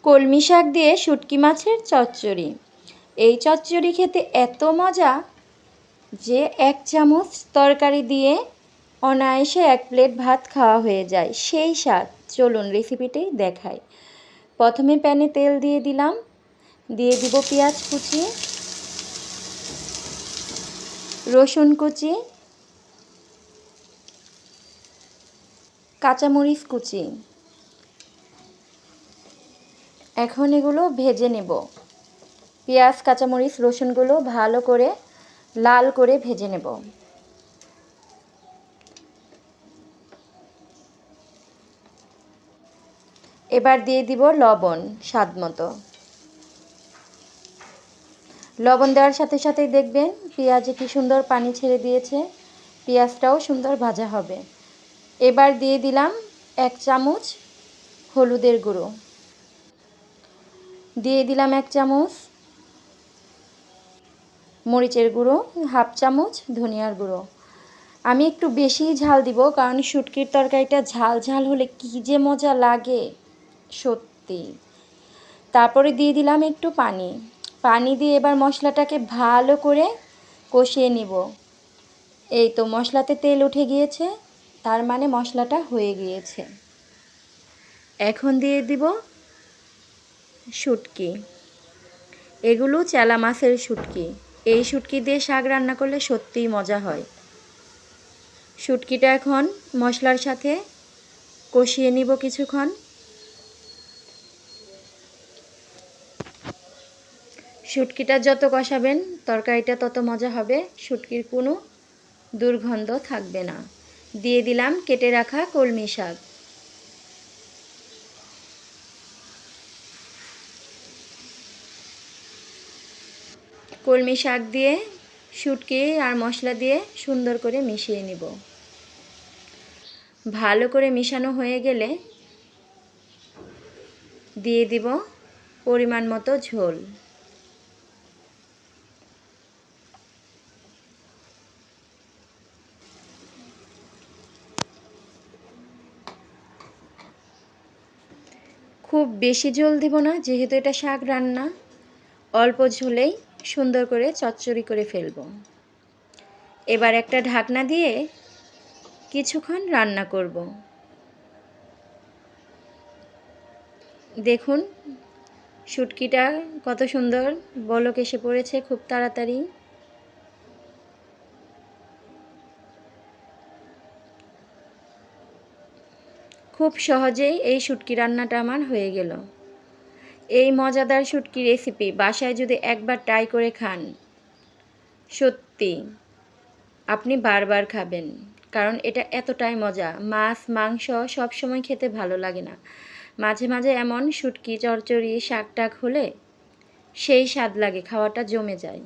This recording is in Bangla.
কলমি শাক দিয়ে শুটকি মাছের চচ্চড়ি। এই চচ্চড়ি খেতে এত মজা যে 1 চামচ তরকারি দিয়ে অনায়াসে 1 প্লেট ভাত খাওয়া হয়ে যায়, সেই স্বাদ। চলুন রেসিপিটি দেখাই। প্রথমে প্যানে তেল দিয়ে দিলাম, দিয়ে দিব পেঁয়াজ কুচি, রসুন কুচি, কাঁচামরিচ কুচি। এখন এগুলো ভেজে নেব। পেঁয়াজ, কাঁচামরিচ, রসুনগুলো ভালো করে লাল করে ভেজে নেব। এবার দিয়ে দিব লবণ স্বাদ মতো। লবণ দেওয়ার সাথে সাথেই দেখবেন পেঁয়াজে কি সুন্দর পানি ছেড়ে দিয়েছে, পেঁয়াজটাও সুন্দর ভাজা হবে। এবার দিয়ে দিলাম 1 চামচ হলুদের গুঁড়ো, দিয়ে দিলাম 1 চামচ মরিচের গুঁড়ো, 1/2 চামচ ধনিয়ার গুঁড়ো। আমি একটু বেশি ঝাল দিব, কারণ শুটকির তরকারিটা ঝাল ঝাল হলে কী যে মজা লাগে সত্যি। তারপরে দিয়ে দিলাম একটু পানি। পানি দিয়ে এবার মশলাটাকে ভালো করে কষিয়ে নিব। এই তো মশলাতে তেল উঠে গিয়েছে, তার মানে মশলাটা হয়ে গিয়েছে। এখন দিয়ে দিব শুটকি। এগুলো চেলা মাছের শুটকি। এই শুটকি দিয়ে শাক রান্না করলে সত্যিই মজা হয়। শুটকিটা এখন মশলার সাথে কষিয়ে নিব কিছুক্ষণ। শুটকিটা যত কষাবেন তরকারিটা তত মজা হবে, শুটকির কোনো দুর্গন্ধ থাকবে না। দিয়ে দিলাম কেটে রাখা কলমি শাক। কলমি শাক দিয়ে শুটকি আর মশলা দিয়ে সুন্দর করে মিশিয়ে নিব। ভালো করে মিশানো হয়ে গেলে দিয়ে দিব পরিমাণ মতো ঝোল। খুব বেশি ঝোল দিব না, যেহেতু এটা শাক রান্না। অল্প ঝোলেই সুন্দর করে চচ্চড়ি করে ফেলব। এবার একটা ঢাকনা দিয়ে কিছুক্ষণ রান্না করব। দেখুন শুটকিটা কত সুন্দর বলক এসে পড়েছে খুব তাড়াতাড়ি। খুব সহজেই এই শুটকি রান্নাটা আমার হয়ে গেল। এই মজাদার শুটকি রেসিপি বাসায় যদি একবার ট্রাই করে খান, সত্যি আপনি বারবার খাবেন, কারণ এটা এতটাই মজা। মাছ মাংস সব সময় খেতে ভালো লাগে না, মাঝে মাঝে এমন শুটকি চচ্চড়ি শাক টাক হলে সেই স্বাদ লাগে, খাওয়াটা জমে যায়।